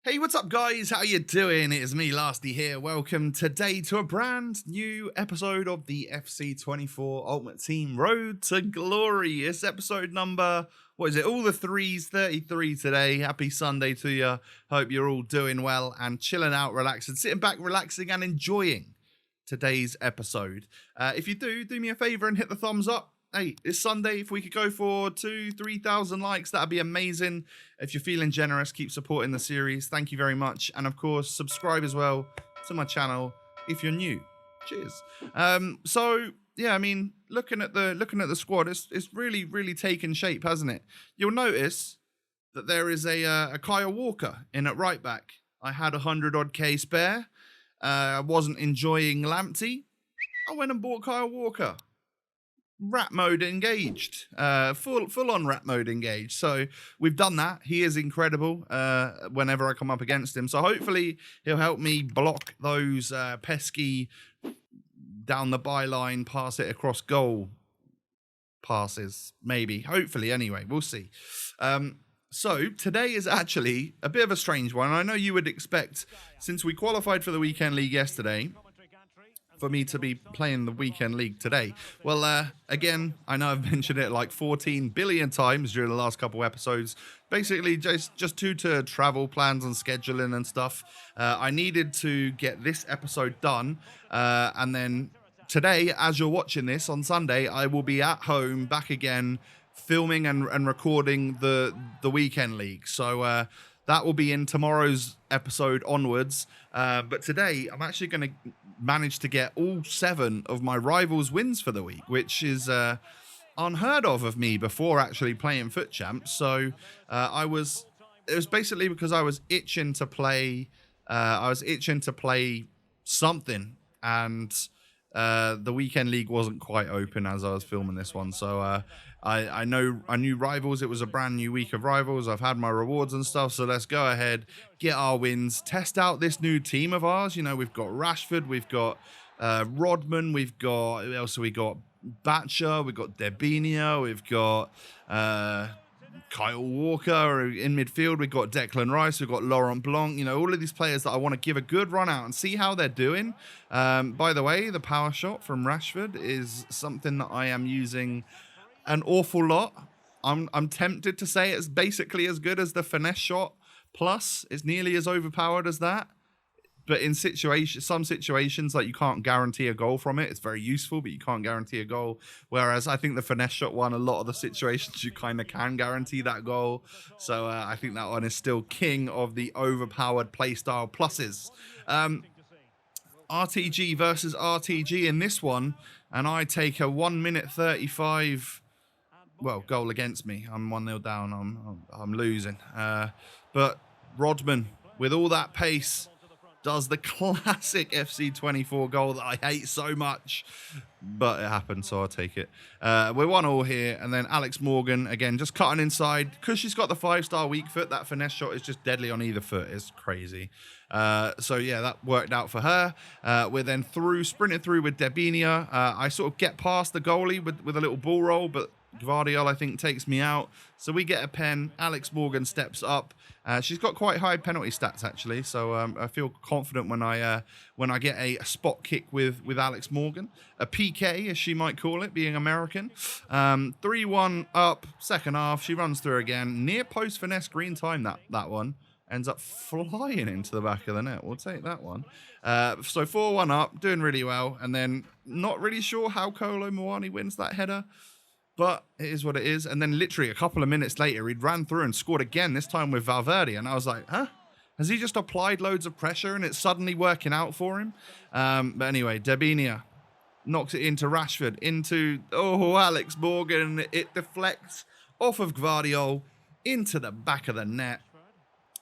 Hey, what's up, guys? How you doing? It is me, Lasty here. Welcome today to a brand new episode of the FC24 Ultimate Team Road to Glory. It's episode number, what is it? All the threes, 33 today. Happy Sunday to you. Hope you're all doing well and chilling out, relaxing, sitting back, relaxing and enjoying today's episode. If you do me a favor and hit the thumbs up. Hey, it's Sunday. If we could go for 2,000-3,000 likes, that'd be amazing. If you're feeling generous, keep supporting the series. Thank you very much. And of course, subscribe as well to my channel if you're new. Cheers. So yeah, I mean, looking at the squad, it's really taken shape, hasn't it? You'll notice that there is a Kyle Walker in at right back. I had 100 odd K spare. I wasn't enjoying Lamptey. I went and bought Kyle Walker. Rat mode engaged, full on rat mode engaged. So we've done that. He is incredible whenever I come up against him. So hopefully he'll help me block those pesky down the byline, pass it across goal passes. Maybe, hopefully. Anyway, we'll see. So today is actually a bit of a strange one. I know you would expect, since we qualified for the weekend league yesterday, for me to be playing the weekend league today. Well, again, I know I've mentioned it like 14 billion times during the last couple episodes. Basically, just due to travel plans and scheduling and stuff, I needed to get this episode done. And then today, as you're watching this on Sunday, I will be at home back again, filming and recording the weekend league. So that will be in tomorrow's episode onwards. But today, I'm actually going to manage to get all 7 of my rivals' wins for the week, which is unheard of me before actually playing Foot Champs. So it was basically because I was itching to play. I was itching to play something, and the weekend league wasn't quite open as I was filming this one. So I knew Rivals. It was a brand new week of Rivals. I've had my rewards and stuff. So let's go ahead, get our wins, test out this new team of ours. You know, we've got Rashford, we've got Rodman, we've got, who else have we got? Batcher, we've got Debinio, we've got Kyle Walker in midfield. We've got Declan Rice. We've got Laurent Blanc. You know, all of these players that I want to give a good run out and see how they're doing. By the way, the power shot from Rashford is something that I am using an awful lot. I'm tempted to say it's basically as good as the finesse shot, plus it's nearly as overpowered as that. But in some situations, like, you can't guarantee a goal from it. It's very useful, but you can't guarantee a goal. Whereas I think the finesse shot one, a lot of the situations you kind of can guarantee that goal. So I think that one is still king of the overpowered playstyle pluses. RTG versus RTG in this one, and I take a 1 minute 35. Well, goal against me. I'm 1-0 down. I'm losing. But Rodman, with all that pace, does the classic FC24 goal that I hate so much. But it happened, so I'll take it. We're 1-1 here. And then Alex Morgan, again, just cutting inside. Because she's got the 5-star weak foot, that finesse shot is just deadly on either foot. It's crazy. So, yeah, that worked out for her. We're then sprinting through with Debinia. I sort of get past the goalie with a little ball roll, but Gvardiol, I think, takes me out. So we get a pen. Alex Morgan steps up. She's got quite high penalty stats, actually. So I feel confident when I get a spot kick with Alex Morgan. A PK, as she might call it, being American. 3-1 up, second half. She runs through again. Near post finesse green time, that one. Ends up flying into the back of the net. We'll take that one. So 4-1 up, doing really well. And then not really sure how Kolo Muani wins that header. But it is what it is. And then literally a couple of minutes later, he'd ran through and scored again, this time with Valverde. And I was like, huh? Has he just applied loads of pressure and it's suddenly working out for him? But anyway, Debinia knocks it into Rashford, into, Alex Morgan. It deflects off of Gvardiol into the back of the net.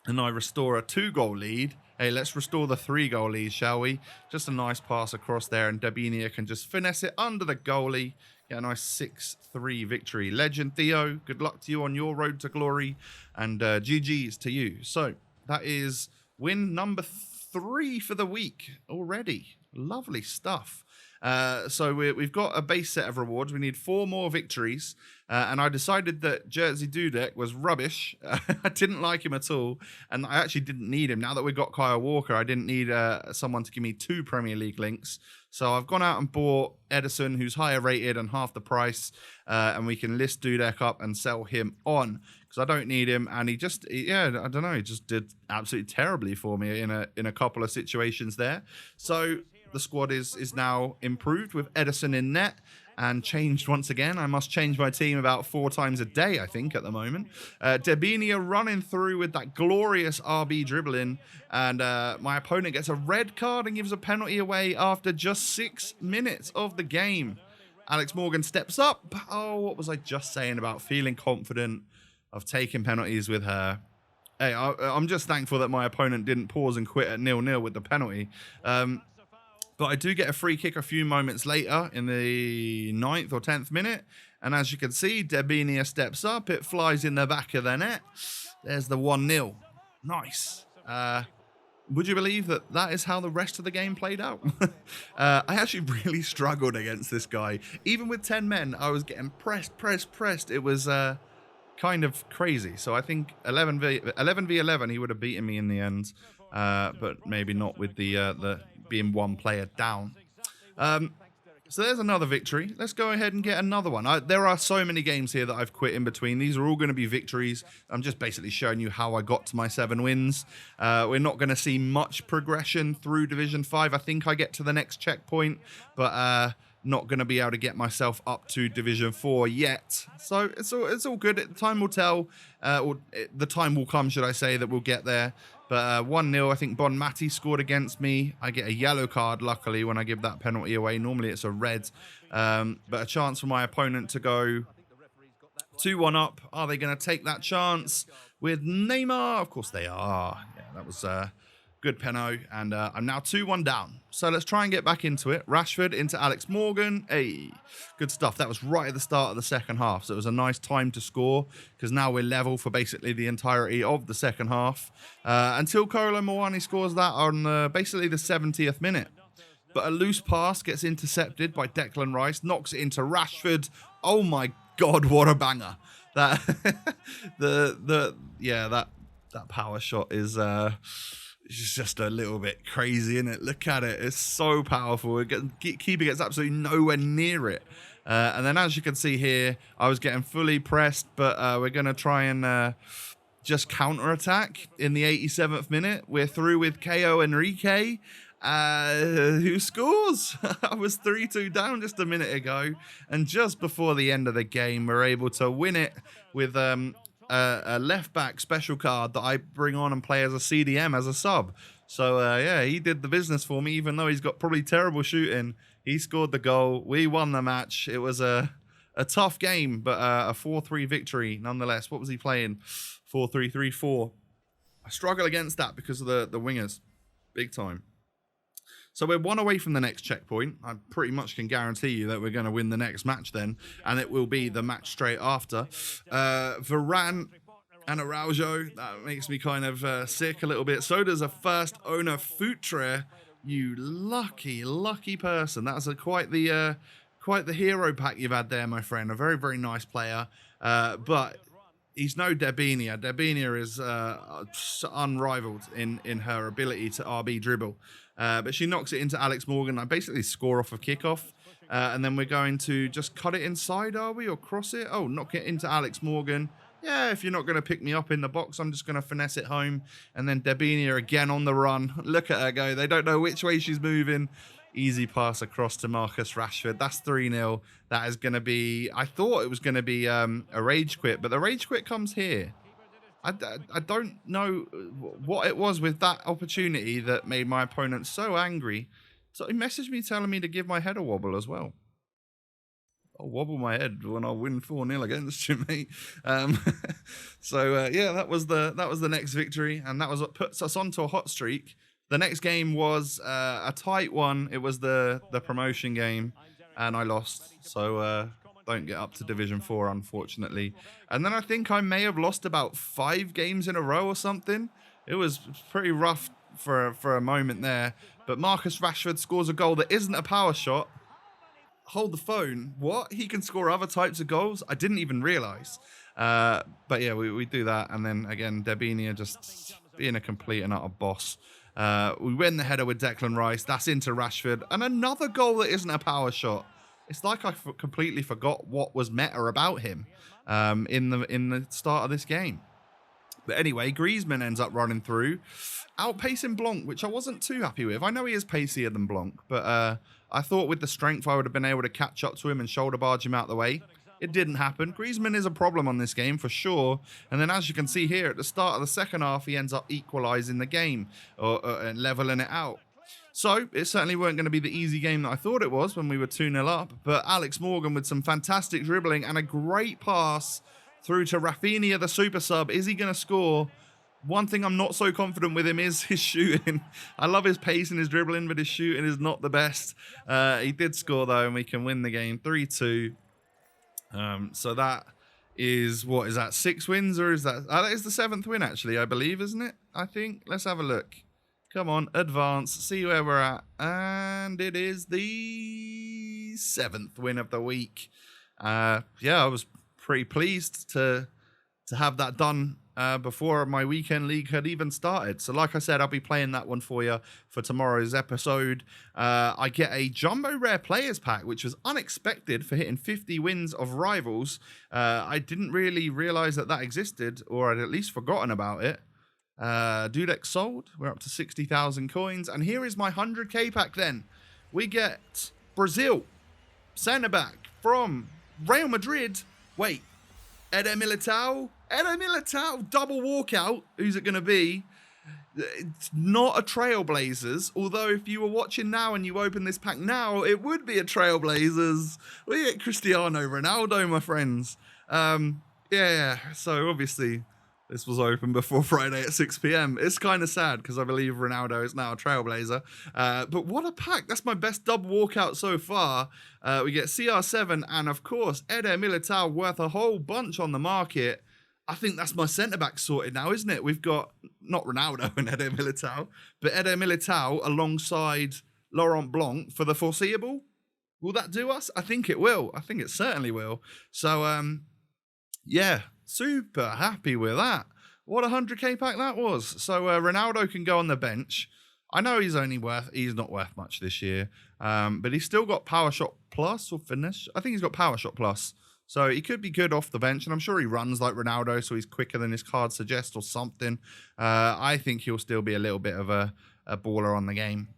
And I restore a 2-goal lead. Hey, let's restore the 3-goal lead, shall we? Just a nice pass across there, and Debinia can just finesse it under the goalie. Get a nice 6-3 victory. Legend Theo, good luck to you on your road to glory, and GG's to you. So that is win number 3 for the week already. Lovely stuff. So we've got a base set of rewards. We need 4 more victories. And I decided that Jerzy Dudek was rubbish. I didn't like him at all. And I actually didn't need him. Now that we've got Kyle Walker, I didn't need someone to give me 2 Premier League links. So I've gone out and bought Edison, who's higher rated and half the price. And we can list Dudek up and sell him on. Because I don't need him. And he just, yeah, I don't know. He just did absolutely terribly for me in a couple of situations there. So the squad is now improved with Edison in net. And changed once again. I must change my team about 4 times a day, I think, at the moment. Debinia running through with that glorious RB dribbling. And my opponent gets a red card and gives a penalty away after just 6 minutes of the game. Alex Morgan steps up. Oh, what was I just saying about feeling confident of taking penalties with her? Hey, I'm just thankful that my opponent didn't pause and quit at 0-0 with the penalty. But I do get a free kick a few moments later in the 9th or 10th minute. And as you can see, Debinia steps up. It flies in the back of the net. There's the 1-0. Nice. Would you believe that that is how the rest of the game played out? I actually really struggled against this guy. Even with 10 men, I was getting pressed. It was kind of crazy. So I think 11v11, he would have beaten me in the end. But maybe not with the being 1 player down. So there's another victory. Let's go ahead and get another one. There are so many games here that I've quit in between. These are all going to be victories. I'm just basically showing you how I got to my 7 wins. We're not going to see much progression through Division 5. I think I get to the next checkpoint, but not going to be able to get myself up to Division 4 yet. So it's all good. Time will tell. Or the time will come, should I say, that we'll get there. But 1-0, I think Bon Mati scored against me. I get a yellow card, luckily, when I give that penalty away. Normally it's a red. But a chance for my opponent to go 2-1 up. Are they going to take that chance with Neymar? Of course they are. Yeah, that was good penalty. And I'm now 2-1 down. So let's try and get back into it. Rashford into Alex Morgan. Hey, good stuff. That was right at the start of the second half. So it was a nice time to score because now we're level for basically the entirety of the second half. Until Kolo Muani scores that on basically the 70th minute. But a loose pass gets intercepted by Declan Rice. Knocks it into Rashford. Oh my God, what a banger. That that power shot is... it's just a little bit crazy, isn't it? Look at it. It's so powerful. Keeper gets absolutely nowhere near it. And then as you can see here, I was getting fully pressed, but we're going to try and just counter-attack in the 87th minute. We're through with KO Enrique, who scores. I was 3-2 down just a minute ago. And just before the end of the game, we're able to win it with... a left-back special card that I bring on and play as a CDM, as a sub. So, yeah, he did the business for me, even though he's got probably terrible shooting. He scored the goal. We won the match. It was a tough game, but a 4-3 victory nonetheless. What was he playing? 4-3-3-4. I struggle against that because of the wingers. Big time. So we're 1 away from the next checkpoint. I pretty much can guarantee you that we're going to win the next match then. And it will be the match straight after. Varane and Araujo. That makes me kind of sick a little bit. So does a first owner Futre. You lucky, lucky person. That's quite the hero pack you've had there, my friend. A very, very nice player. But... he's no Debinia. Debinia is unrivaled in her ability to RB dribble. But she knocks it into Alex Morgan. I basically score off of kickoff. And then we're going to just cut it inside, are we? Or cross it? Oh, knock it into Alex Morgan. Yeah, if you're not going to pick me up in the box, I'm just going to finesse it home. And then Debinia again on the run. Look at her go. They don't know which way she's moving. Easy pass across to Marcus Rashford. That's 3-0. That is going to be... I thought it was going to be a rage quit, but the rage quit comes here. I don't know what it was with that opportunity that made my opponent so angry. So he messaged me telling me to give my head a wobble as well. I'll wobble my head when I win 4-0 against you, mate. Yeah, that was the next victory, and that was what puts us onto a hot streak. The next game was a tight one. It was the promotion game, and I lost. So don't get up to Division 4, unfortunately. And then I think I may have lost about 5 games in a row or something. It was pretty rough for a moment there. But Marcus Rashford scores a goal that isn't a power shot. hold the phone. What? He can score other types of goals? I didn't even realise. But yeah, we do that. And then again, Debinia just being a complete and utter boss. We win the header with Declan Rice. That's into Rashford. And another goal that isn't a power shot. It's like I completely forgot what was meta about him in the start of this game. But anyway, Griezmann ends up running through, outpacing Blanc, which I wasn't too happy with. I know he is pacier than Blanc, but I thought with the strength I would have been able to catch up to him and shoulder barge him out the way. It didn't happen. Griezmann is a problem on this game for sure. And then as you can see here, at the start of the second half, he ends up equalising the game or levelling it out. So it certainly weren't going to be the easy game that I thought it was when we were 2-0 up. But Alex Morgan with some fantastic dribbling and a great pass through to Rafinha, the super sub. Is he going to score? One thing I'm not so confident with him is his shooting. I love his pace and his dribbling, but his shooting is not the best. He did score, though, and we can win the game 3-2. So that is, what is that, 6 wins? Or is that, that is the 7th win, actually, I believe, isn't it? I think. Let's have a look. Come on, advance, see where we're at. And it is the 7th win of the week. Yeah, I was pretty pleased to have that done before my weekend league had even started. So like I said, I'll be playing that one for you for tomorrow's episode. I get a Jumbo Rare Players Pack, which was unexpected for hitting 50 wins of Rivals. I didn't really realise that existed, or I'd at least forgotten about it. Dudek sold. We're up to 60,000 coins. And here is my 100k pack then. We get Brazil, centre-back from Real Madrid. Wait, Eder Militao? Eder Militao, double walkout. Who's it going to be? It's not a Trailblazers, although if you were watching now and you open this pack now, it would be a Trailblazers. We get Cristiano Ronaldo, my friends. Yeah, so obviously this was open before Friday at 6 p.m. It's kind of sad because I believe Ronaldo is now a Trailblazer. But what a pack. That's my best double walkout so far. We get CR7 and, of course, Eder Militao worth a whole bunch on the market. I think that's my centre-back sorted now, isn't it? We've got, not Ronaldo and Eder Militao, but Eder Militao alongside Laurent Blanc for the foreseeable. Will that do us? I think it will. I think it certainly will. So, yeah, super happy with that. What a 100k pack that was. So Ronaldo can go on the bench. I know he's not worth much this year, but he's still got Power Shot Plus or Finish. I think he's got Power Shot Plus. So he could be good off the bench, and I'm sure he runs like Ronaldo, so he's quicker than his card suggests or something. I think he'll still be a little bit of a baller on the game.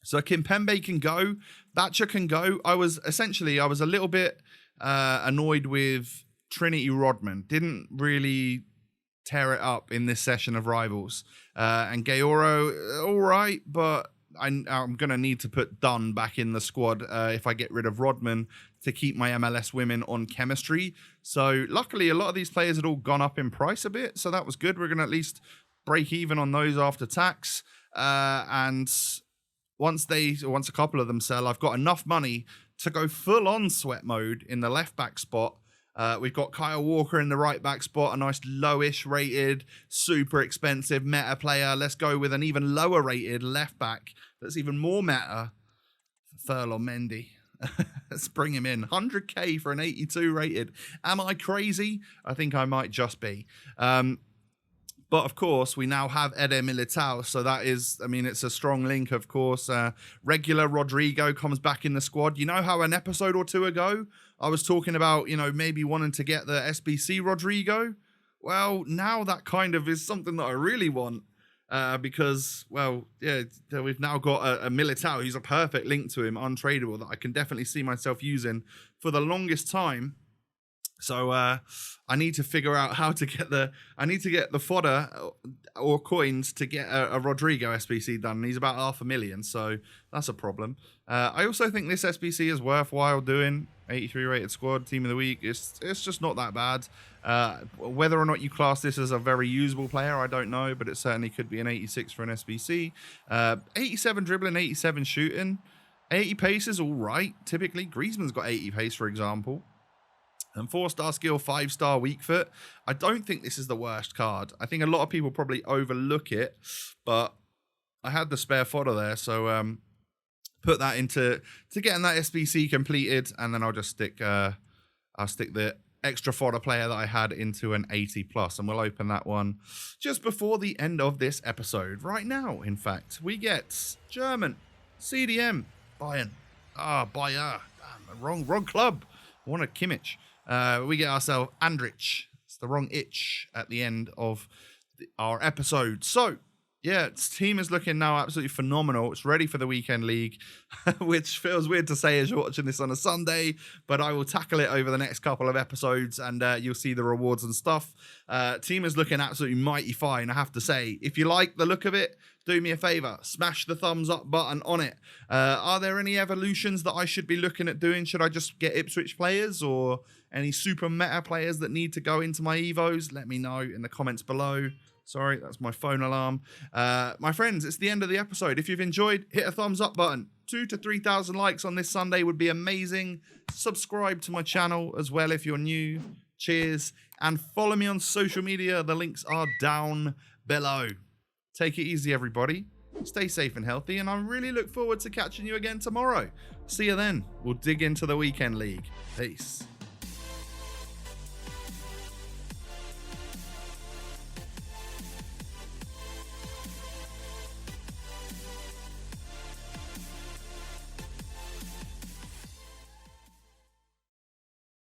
So Kimpembe can go. Thatcher can go. I was a little bit annoyed with Trinity Rodman. Didn't really tear it up in this session of Rivals. And Gaoro, all right, but I'm going to need to put Dunn back in the squad if I get rid of Rodman to keep my MLS women on chemistry. So luckily, a lot of these players had all gone up in price a bit, so that was good. We're going to at least break even on those after tax. And once a couple of them sell, I've got enough money to go full on sweat mode in the left back spot. We've got Kyle Walker in the right back spot, a nice lowish rated, super expensive meta player. Let's go with an even lower rated left back that's even more meta. Furlong Mendy. Let's bring him in. 100k for an 82 rated. Am I crazy? I think I might just be. But of course, we now have Eder Militao. So that is, it's a strong link, of course. Regular Rodrigo comes back in the squad. You know how an episode or two ago, I was talking about, maybe wanting to get the SBC Rodrigo? Well, now that kind of is something that I really want. Because, we've now got a Militao who's a perfect link to him, untradeable, that I can definitely see myself using for the longest time. So I need to figure out how to get the fodder or coins to get a Rodrigo SBC done. And he's about 500,000, so that's a problem. I also think this SBC is worthwhile doing. 83 rated squad, team of the week. It's just not that bad. Whether or not you class this as a very usable player, I don't know, but it certainly could be an 86 for an SBC. 87 dribbling, 87 shooting. 80 pace is all right. Typically, Griezmann's got 80 pace, for example. And 4-star skill, 5-star weak foot. I don't think this is the worst card. I think a lot of people probably overlook it, but I had the spare fodder there, so put that into getting that SBC completed, and then I'll just stick the extra fodder player that I had into an 80 plus, and we'll open that one just before the end of this episode. Right now, in fact, we get German CDM Bayern. Bayer. Damn, wrong club. I wanted Kimmich. We get ourselves Andrich. It's the wrong itch at the end of our episode. So, yeah, its team is looking now absolutely phenomenal. It's ready for the weekend league, which feels weird to say as you're watching this on a Sunday, but I will tackle it over the next couple of episodes, and you'll see the rewards and stuff. Team is looking absolutely mighty fine, I have to say. If you like the look of it, do me a favor, smash the thumbs up button on it. Are there any evolutions that I should be looking at doing? Should I just get Ipswich players or any super meta players that need to go into my Evos? Let me know in the comments below. Sorry, that's my phone alarm. My friends, it's the end of the episode. If you've enjoyed, hit a thumbs up button. 2,000 to 3,000 likes on this Sunday would be amazing. Subscribe to my channel as well if you're new. Cheers. And follow me on social media. The links are down below. Take it easy, everybody. Stay safe and healthy, and I really look forward to catching you again tomorrow. See you then. We'll dig into the weekend league. Peace.